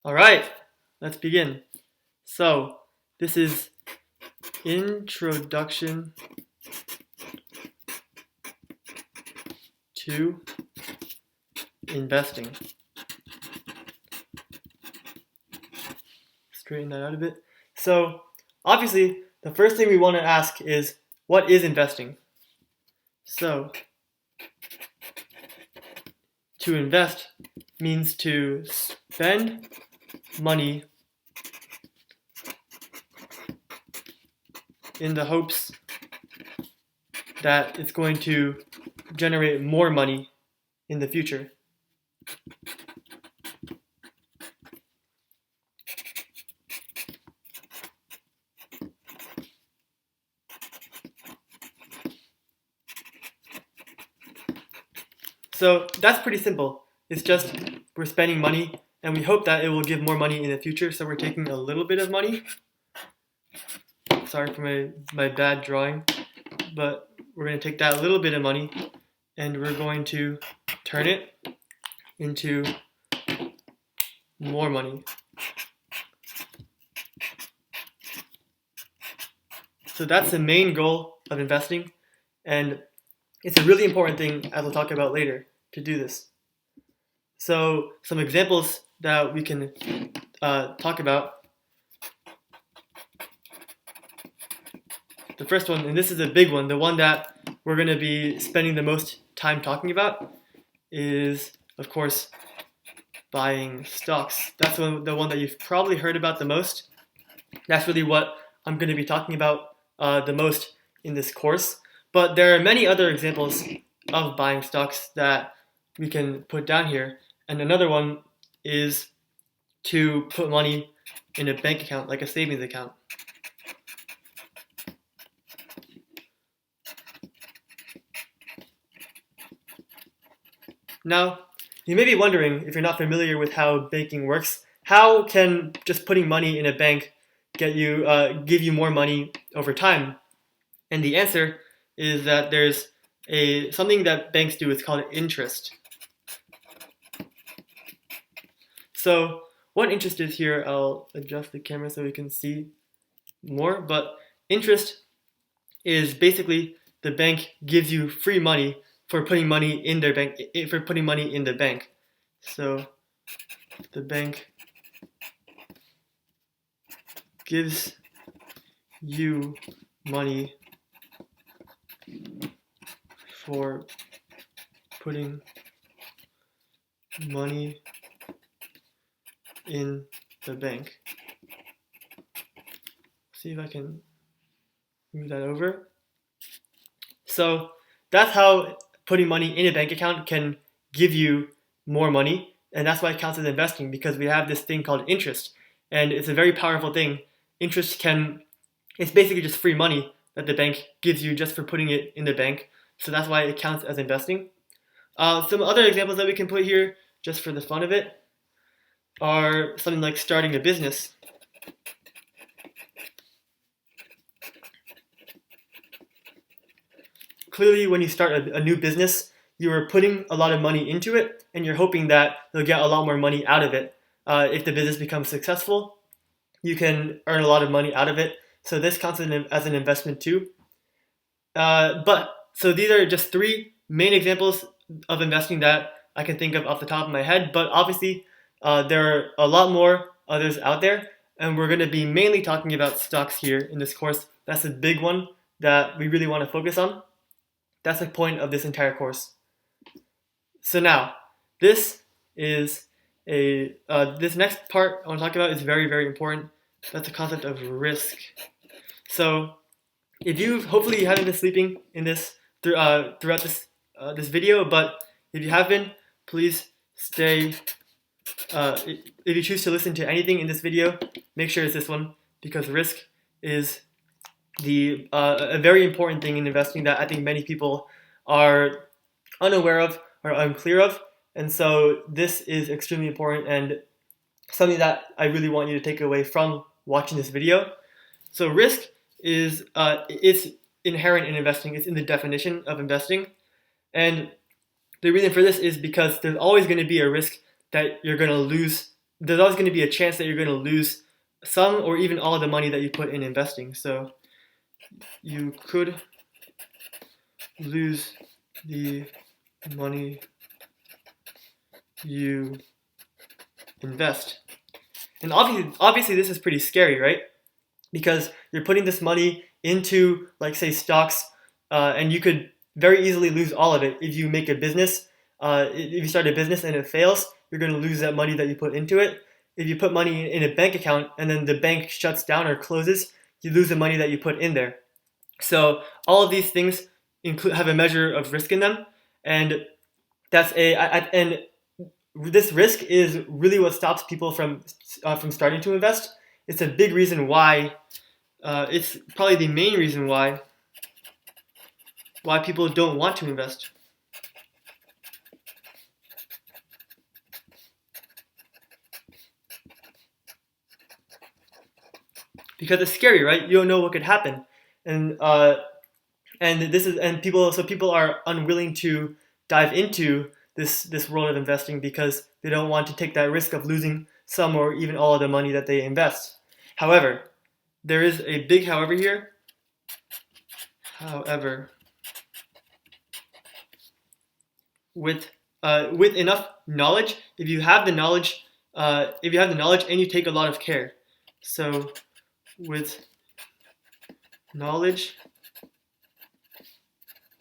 All right, let's begin. So, this is Introduction to Investing. Straighten that out a bit. So, obviously, the first thing we want to ask is, what is investing? So, to invest means to spend money in the hopes that it's going to generate more money in the future. So that's pretty simple. It's just we're spending money and we hope that it will give more money in the future, so we're taking a little bit of money. Sorry for my bad drawing, but we're going to take that little bit of money and we're going to turn it into more money. So that's the main goal of investing, and it's a really important thing, as we'll talk about later, to do this. So some examples that we can talk about. The first one, and this is a big one, the one that we're going to be spending the most time talking about, is, of course, buying stocks. That's the one that you've probably heard about the most. That's really what I'm going to be talking about the most in this course. But there are many other examples of buying stocks that we can put down here. And another one is to put money in a bank account, like a savings account. Now, you may be wondering, if you're not familiar with how banking works, how can just putting money in a bank give you more money over time? And the answer is that there's something that banks do. It's called interest. So what interest is here, I'll adjust the camera so we can see more. But interest is basically the bank gives you free money for putting money in their bank, for putting money in the bank. So the bank gives you money for putting money in the bank. See if I can move that over. So that's how putting money in a bank account can give you more money, and that's why it counts as investing, because we have this thing called interest, and it's a very powerful thing. It's basically just free money that the bank gives you just for putting it in the bank, so that's why it counts as investing. Some other examples that we can put here, just for the fun of it, are something like starting a business. Clearly, when you start a new business, you are putting a lot of money into it, and you're hoping that you'll get a lot more money out of it. If the business becomes successful, you can earn a lot of money out of it. So this counts as an investment too. So these are just three main examples of investing that I can think of off the top of my head. But obviously, there are a lot more others out there, and we're going to be mainly talking about stocks here in this course. That's a big one that we really want to focus on. That's the point of this entire course. So now, this next part I want to talk about is very, very important. That's the concept of risk. So hopefully you haven't been sleeping in this throughout this video, but if you have been, please stay. If you choose to listen to anything in this video, make sure it's this one, because risk is a very important thing in investing that I think many people are unaware of or unclear of. And so this is extremely important and something that I really want you to take away from watching this video. So risk is it's inherent in investing. It's in the definition of investing. And the reason for this is because there's always going to be a risk that you're going to lose there's always going to be a chance that you're going to lose some or even all of the money that you put in investing. So you could lose the money you invest. And obviously this is pretty scary, right? Because you're putting this money into, like, say, stocks, and you could very easily lose all of it if you make a business. If you start a business and it fails, you're going to lose that money that you put into it. If you put money in a bank account and then the bank shuts down or closes, you lose the money that you put in there. So all of these things have a measure of risk in them, and and this risk is really what stops people from starting to invest. It's a big reason why. It's probably the main reason why people don't want to invest. Because it's scary, right? You don't know what could happen, and people are unwilling to dive into this world of investing because they don't want to take that risk of losing some or even all of the money that they invest. However, there is a big however here. However, with enough knowledge, if you have the knowledge and you take a lot of care, so with knowledge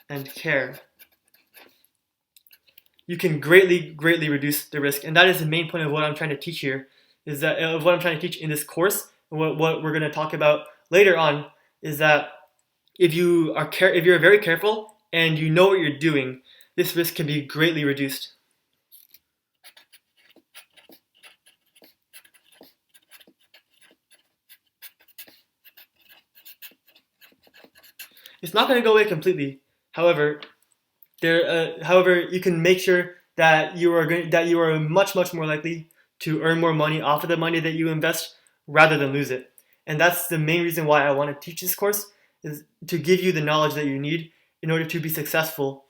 and care, you can greatly reduce the risk. And that is the main point of what I'm trying to teach here, is that what I'm trying to teach in this course, and what we're going to talk about later on, is that if you're very careful and you know what you're doing, this risk can be greatly reduced. It's not going to go away completely. However, you can make sure that you are much more likely to earn more money off of the money that you invest rather than lose it. And that's the main reason why I want to teach this course, is to give you the knowledge that you need in order to be successful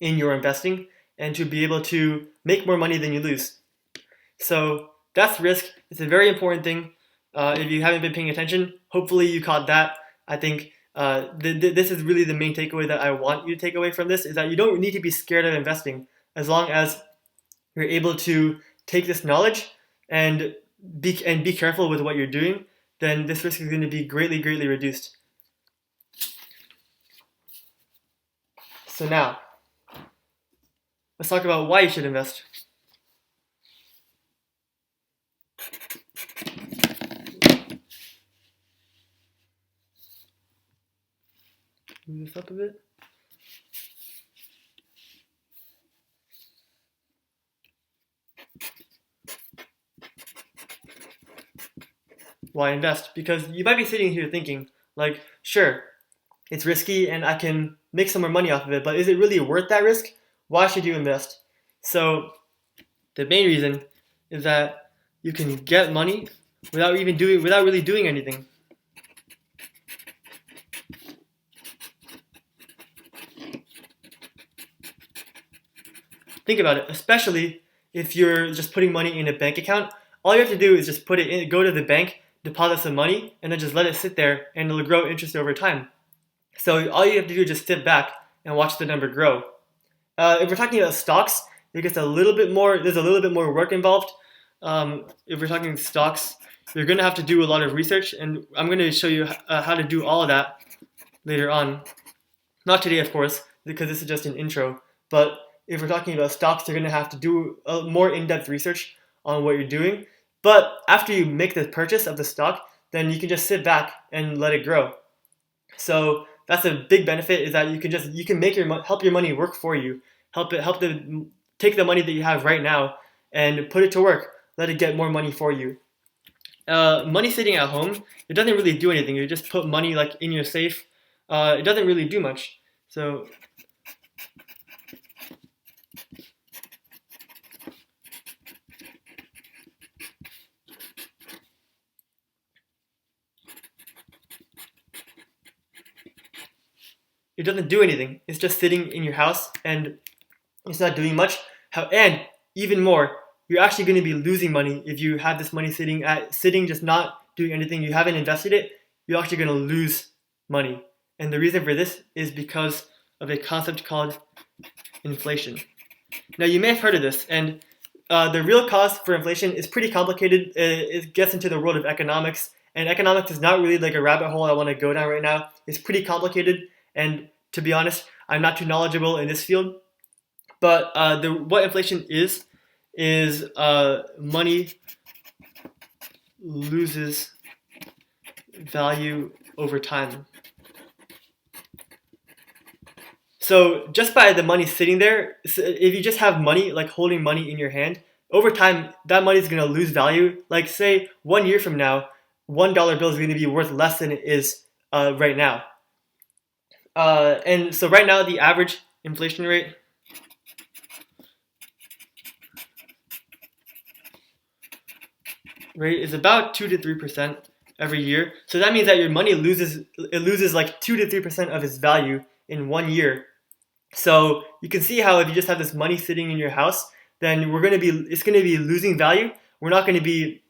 in your investing and to be able to make more money than you lose. So that's risk. It's a very important thing. If you haven't been paying attention, hopefully you caught that. I think this is really the main takeaway that I want you to take away from this, is that you don't need to be scared of investing as long as you're able to take this knowledge and be careful with what you're doing. Then this risk is going to be greatly reduced. So now, let's talk about why you should invest. Move this up a bit. Why invest? Because you might be sitting here thinking, like, sure, it's risky and I can make some more money off of it, but is it really worth that risk? Why should you invest? So the main reason is that you can get money without really doing anything. Think about it, especially if you're just putting money in a bank account. All you have to do is just put it in, go to the bank, deposit some money, and then just let it sit there, and it'll grow interest over time. So all you have to do is just sit back and watch the number grow. If we're talking about stocks, it gets a little bit more. There's a little bit more work involved. If we're talking stocks, you're going to have to do a lot of research, and I'm going to show you how to do all of that later on. Not today, of course, because this is just an intro. But if we're talking about stocks, you're going to have to do more in-depth research on what you're doing. But after you make the purchase of the stock, then you can just sit back and let it grow. So that's a big benefit, is that you can help your money work for you. Take the money that you have right now and put it to work. Let it get more money for you. Money sitting at home, it doesn't really do anything. You just put money like in your safe. It doesn't really do much. So it doesn't do anything. It's just sitting in your house and it's not doing much. And even more, you're actually going to be losing money if you have this money sitting just not doing anything. You haven't invested it. You're actually going to lose money. And the reason for this is because of a concept called inflation. Now you may have heard of this, and the real cause for inflation is pretty complicated. It gets into the world of economics, and economics is not really like a rabbit hole I want to go down right now. It's pretty complicated, and to be honest, I'm not too knowledgeable in this field. But what inflation is money loses value over time. So just by the money sitting there, if you just have money, like holding money in your hand, over time, that money is going to lose value. Like say 1 year from now, $1 bill is going to be worth less than it is right now. And so right now, the average inflation rate is about 2 to 3% every year. So that means that your money loses like 2 to 3% of its value in 1 year. So you can see how if you just have this money sitting in your house, then it's going to be losing value. We're not going to be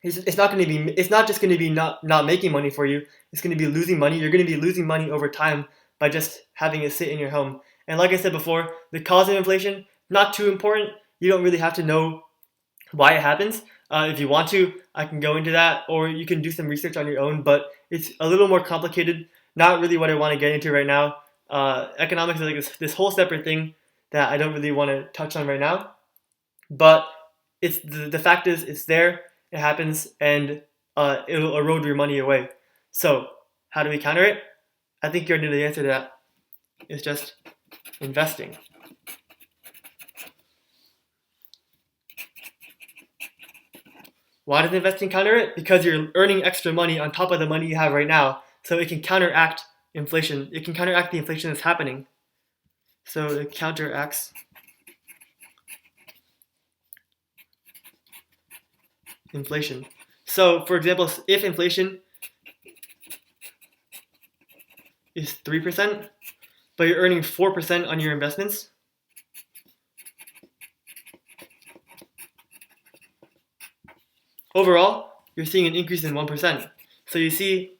it's not just going to be not making money for you. It's going to be losing money. You're going to be losing money over time by just having it sit in your home. And like I said before, the cause of inflation, not too important. You don't really have to know why it happens. If you want to, I can go into that, or you can do some research on your own, but it's a little more complicated. Not really what I want to get into right now. Economics is like this whole separate thing that I don't really want to touch on right now. But it's the fact is it's there, it happens, and it'll erode your money away. So how do we counter it? I think you already know the answer to that. It's just investing. Why does investing counter it? Because you're earning extra money on top of the money you have right now, so it can counteract inflation. It can counteract the inflation that's happening. So it counteracts inflation. So for example, if inflation is 3%, but you're earning 4% on your investments, overall, you're seeing an increase in 1%. So you see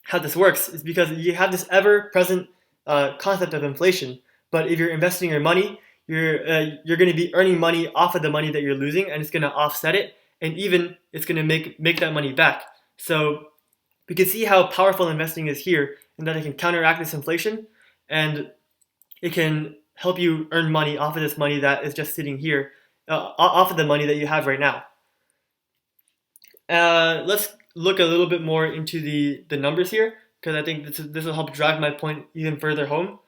how this works is because you have this ever-present concept of inflation. But if you're investing your money, you're going to be earning money off of the money that you're losing, and it's going to offset it, and even it's going to make that money back. So we can see how powerful investing is here, and that it can counteract this inflation, and it can help you earn money off of this money that is just sitting here, off of the money that you have right now. Let's look a little bit more into the numbers here, because I think this will help drive my point even further home.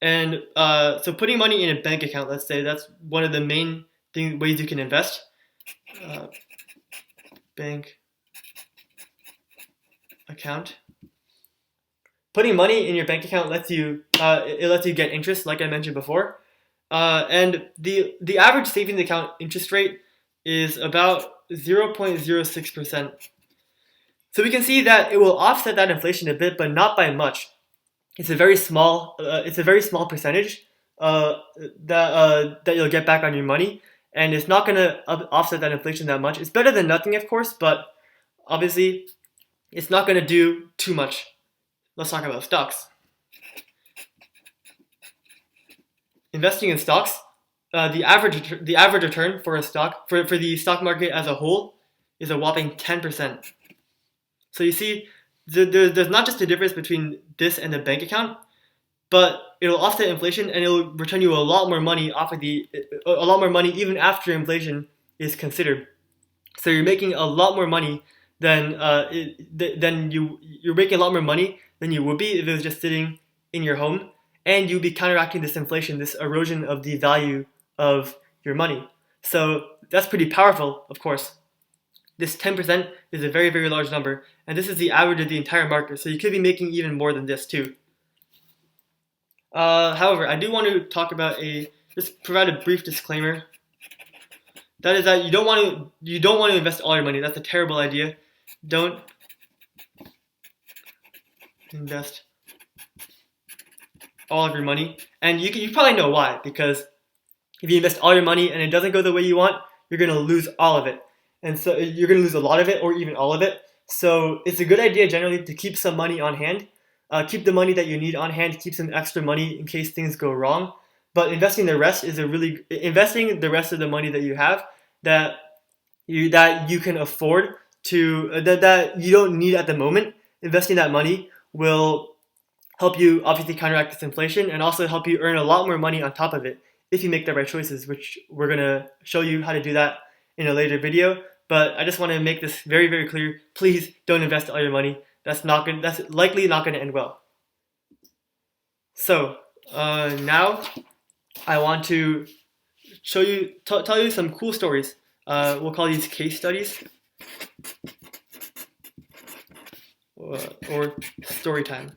And so putting money in a bank account, let's say, that's one of the main ways you can invest. Bank account. Putting money in your bank account lets you get interest, like I mentioned before. And the average savings account interest rate is about 0.06%. So we can see that it will offset that inflation a bit, but not by much. It's a very small percentage that you'll get back on your money, and it's not going to offset that inflation that much. It's better than nothing, of course, but obviously it's not going to do too much. Let's talk about stocks. Investing in stocks, the average return for a stock for the stock market as a whole is a whopping 10%. So you see, there's not just a difference between this and the bank account, but it'll offset inflation and it'll return you a lot more money even after inflation is considered. So you're making a lot more money than you're making a lot more money than you would be if it was just sitting in your home, and you'd be counteracting this inflation, this erosion of the value of your money. So that's pretty powerful, of course. This 10% is a very, very large number, and this is the average of the entire market, so you could be making even more than this too. However, I do want to talk about just provide a brief disclaimer. That is that you don't want to invest all your money. That's a terrible idea. Don't invest all of your money, and you probably know why. Because if you invest all your money and it doesn't go the way you want, you're going to lose all of it. And so you're going to lose a lot of it or even all of it. So it's a good idea generally to keep some money on hand. Keep the money that you need on hand, keep some extra money in case things go wrong. But investing the rest investing the rest of the money that you have that you can afford to that you don't need at the moment. Investing that money will help you obviously counteract this inflation and also help you earn a lot more money on top of it if you make the right choices, which we're gonna show you how to do that in a later video. But I just want to make this very, very clear. Please don't invest all your money. That's likely not gonna end well. So now I want to show you, tell you some cool stories. We'll call these case studies or story time.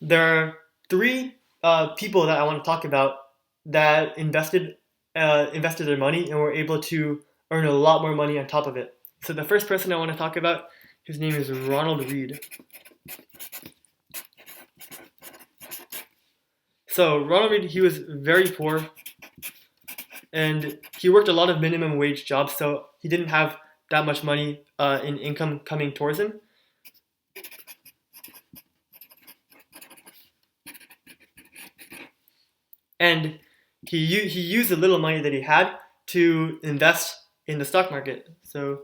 There are three people that I want to talk about that invested their money and were able to earn a lot more money on top of it. So the first person I want to talk about, his name is Ronald Read. So Ronald Read, he was very poor, and he worked a lot of minimum wage jobs, so he didn't have that much money in income coming towards him. And he used the little money that he had to invest in the stock market. So,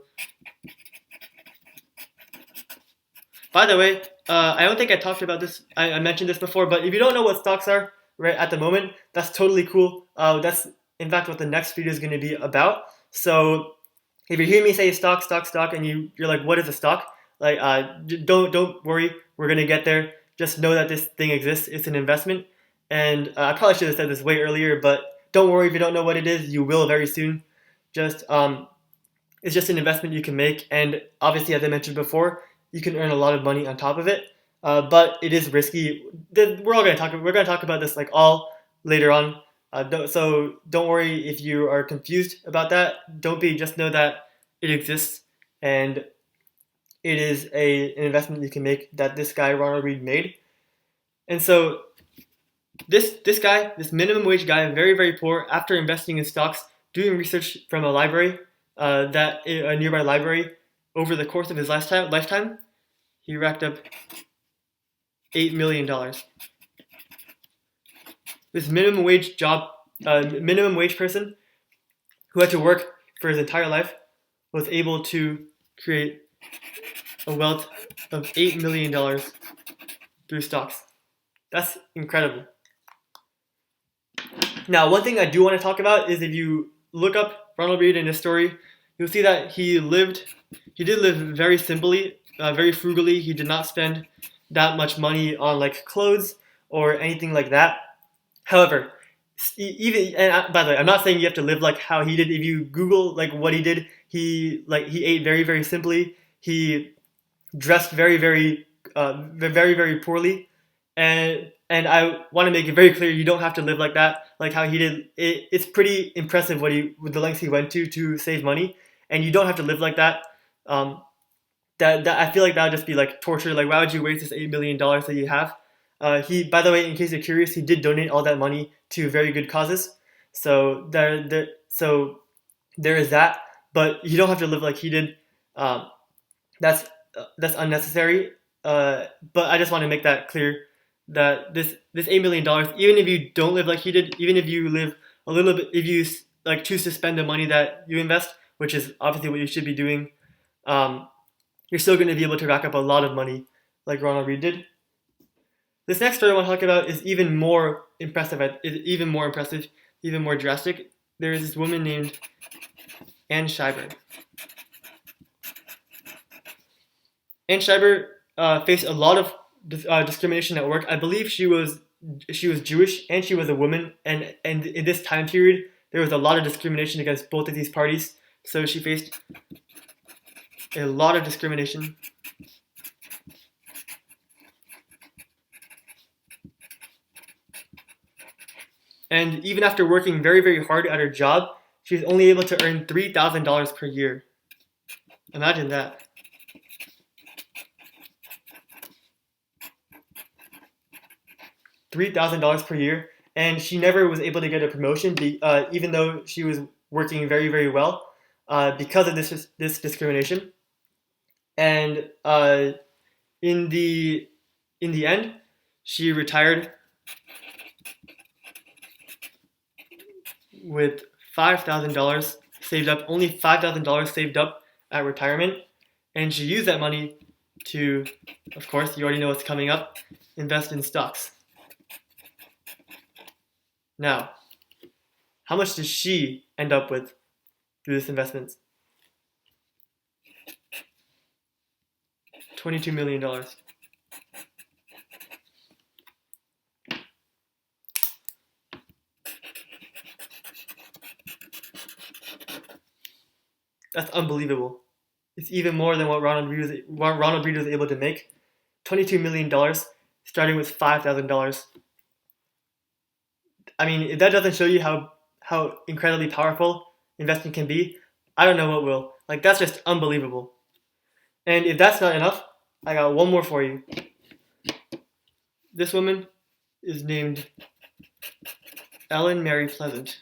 by the way, I don't think I talked about this. I mentioned this before, but if you don't know what stocks are right at the moment, that's totally cool. That's in fact what the next video is going to be about. So if you hear me say stock, and you're like, what is a stock? Like, don't worry, we're gonna get there. Just know that this thing exists. It's an investment, and I probably should have said this way earlier, but don't worry if you don't know what it is. You will very soon. Just it's just an investment you can make, and obviously, as I mentioned before, you can earn a lot of money on top of it. But it is risky. We're gonna talk about this like all later on. So don't worry if you are confused about that. Just know that it exists, and it is an investment you can make that this guy Ronald Read made. And so this minimum wage guy, very, very poor, after investing in stocks, doing research from a library, a nearby library, over the course of his lifetime, he racked up $8 million. This minimum wage person who had to work for his entire life was able to create a wealth of $8 million through stocks. That's incredible. Now, one thing I do want to talk about is if you look up Ronald Read in his story, you'll see that he did live very simply, very frugally. He did not spend that much money on like clothes or anything like that. However, by the way, I'm not saying you have to live like how he did. If you Google like what he did, he ate very, very simply. He dressed very, very, very, very poorly, and I want to make it very clear you don't have to live like that, like how he did. It's pretty impressive with the lengths he went to save money, and you don't have to live like that. That I feel like that would just be like torture. Like, why would you waste this $8 million that you have? By the way, in case you're curious, he did donate all that money to very good causes. So there is that. But you don't have to live like he did. That's unnecessary. But I just want to make that clear that this $8 million, even if you don't live like he did, even if you live a little bit, if you like choose to spend the money that you invest, which is obviously what you should be doing, you're still going to be able to rack up a lot of money like Ronald Read did. This next story I want to talk about is even more impressive, even more drastic. There is this woman named Ann Scheiber. Ann Scheiber faced a lot of discrimination at work. I believe she was Jewish and she was a woman, and in this time period there was a lot of discrimination against both of these parties. So she faced a lot of discrimination. And even after working very, very hard at her job, she was only able to earn $3,000 per year. Imagine that. $3,000 per year. and she never was able to get a promotion, even though she was working very, very well, because of this discrimination. And in the end, she retired with $5,000 saved up, only $5,000 saved up at retirement, and she used that money to, of course, you already know what's coming up, invest in stocks. Now, how much does she end up with through this investment? $22 million. That's unbelievable. It's even more than what Ronald Reed was able to make. $22 million, starting with $5,000. I mean, if that doesn't show you how incredibly powerful investing can be, I don't know what will. Like, that's just unbelievable. And if that's not enough, I got one more for you. This woman is named Ellen Mary Pleasant.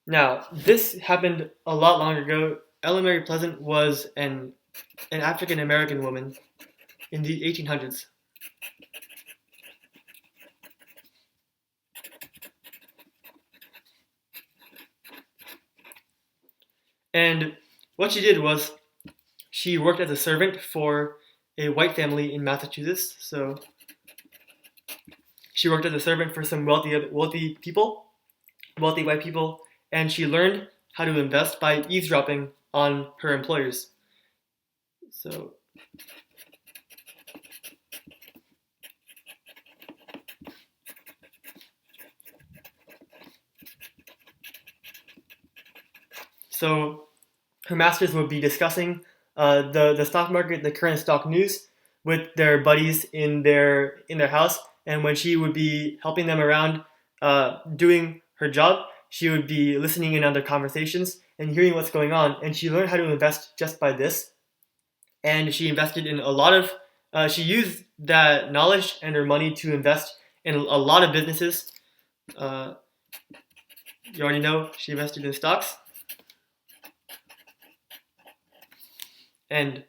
Now, this happened a lot longer ago. Ellen Mary Pleasant was an African American woman in the 1800s. And what she did was she worked as a servant for a white family in Massachusetts. So she worked as a servant for some wealthy white people, and she learned how to invest by eavesdropping on her employers. So her masters would be discussing the stock market, the current stock news, with their buddies in their house. And when she would be helping them around doing her job, she would be listening in on their conversations and hearing what's going on. And she learned how to invest just by this. And she invested in a lot of, she used that knowledge and her money to invest in a lot of businesses. You already know she invested in stocks. And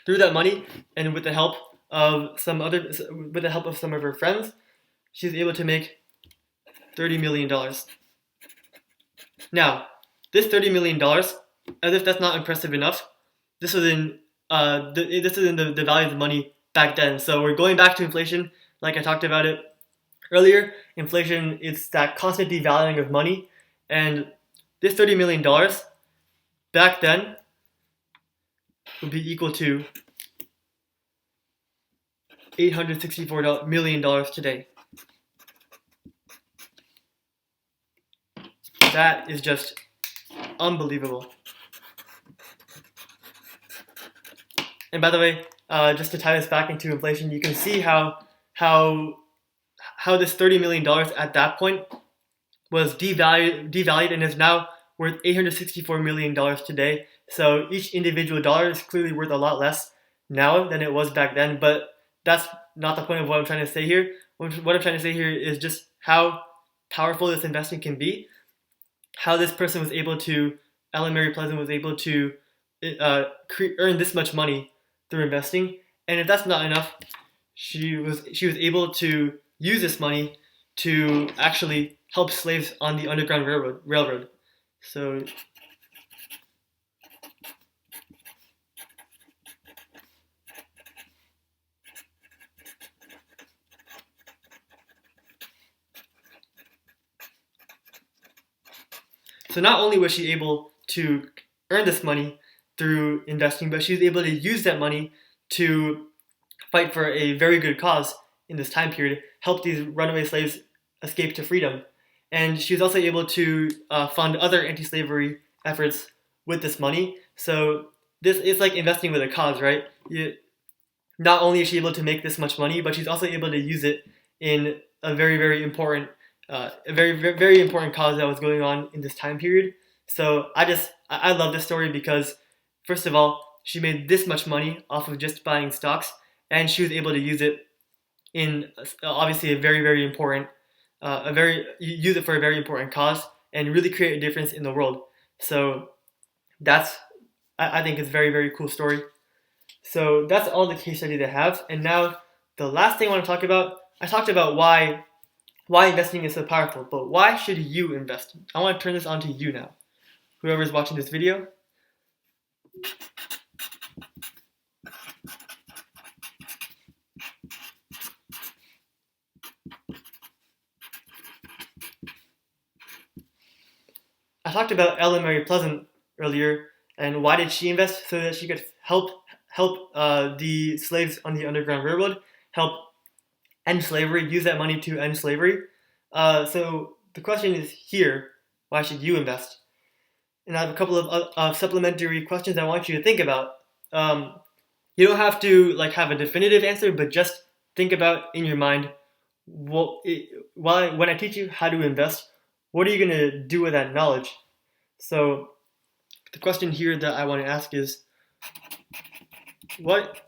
through that money, and with the help of some of her friends, she was able to make $30 million. Now, this $30 million, as if that's not impressive enough, this was in the value of the money back then. So we're going back to inflation, like I talked about it earlier. Inflation is that constant devaluing of money, and this $30 million back then would be equal to $864 million today. That is just unbelievable. And by the way, just to tie this back into inflation, you can see how this $30 million at that point was devalued and is now worth $864 million today. So each individual dollar is clearly worth a lot less now than it was back then. But that's not the point of what I'm trying to say here. What I'm trying to say here is just how powerful this investing can be. How this person was able to, Ellen Mary Pleasant was able to earn this much money through investing. And if that's not enough, she was able to use this money to actually help slaves on the Underground Railroad. So not only was she able to earn this money through investing, but she was able to use that money to fight for a very good cause in this time period, help these runaway slaves escape to freedom. And she was also able to fund other anti-slavery efforts with this money. So this is like investing with a cause, right? Not only is she able to make this much money, but she's also able to use it in a very, very important very important cause that was going on in this time period. So I love this story because, first of all, she made this much money off of just buying stocks, and she was able to use it in obviously a very very important use it for a very important cause and really create a difference in the world. So that's I think it's a very very cool story. So that's all the case study they have. And now the last thing I want to talk about, I talked about why investing is so powerful, but why should you invest? I want to turn this on to you now. Whoever's watching this video, I talked about Ellen Mary Pleasant earlier, and why did she invest? So that she could help the slaves on the Underground Railroad, help end slavery, use that money to end slavery. So the question is here, why should you invest? And I have a couple of supplementary questions I want you to think about. You don't have to like have a definitive answer, but just think about in your mind, when I teach you how to invest, what are you going to do with that knowledge? So the question here that I want to ask is, what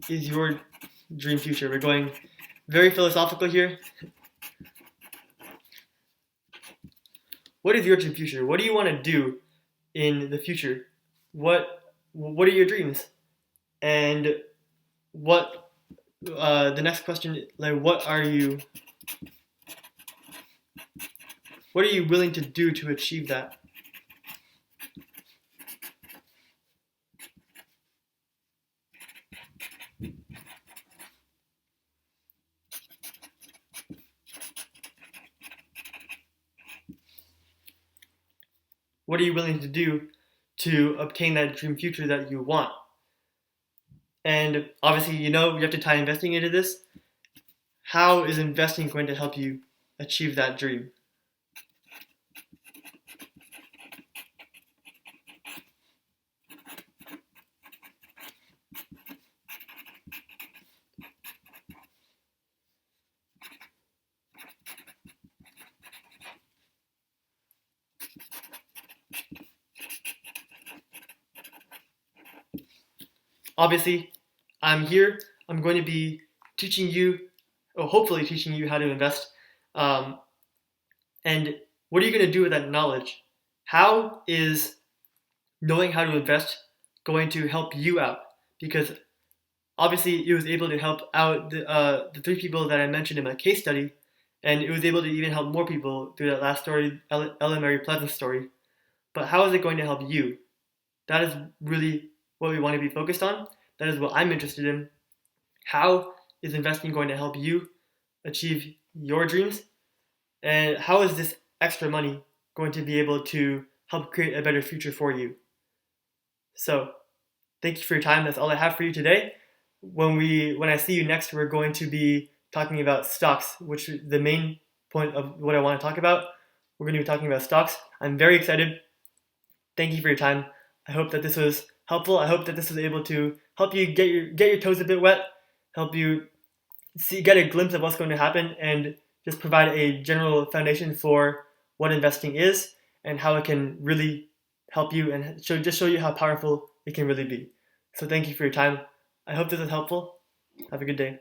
is your dream future? We're going very philosophical here. What is your dream future? What do you want to do in the future? What are your dreams? And what the next question, like what are you willing to do to achieve that? What are you willing to do to obtain that dream future that you want? And obviously, you have to tie investing into this. How is investing going to help you achieve that dream? Obviously, I'm here. I'm going to be teaching you, or hopefully teaching you how to invest. And what are you going to do with that knowledge? How is knowing how to invest going to help you out? Because obviously, it was able to help out the three people that I mentioned in my case study, and it was able to even help more people through that last story, Ellen Mary Pleasant's story. But how is it going to help you? That is really what we want to be focused on. That is what I'm interested in. How is investing going to help you achieve your dreams? And how is this extra money going to be able to help create a better future for you? So, thank you for your time. That's all I have for you today. When I see you next, we're going to be talking about stocks, which is the main point of what I want to talk about. We're going to be talking about stocks. I'm very excited. Thank you for your time. I hope that this was helpful. I hope that this was able to help you get your toes a bit wet, help you get a glimpse of what's going to happen, and just provide a general foundation for what investing is and how it can really help you and show you how powerful it can really be. So thank you for your time. I hope this was helpful. Have a good day.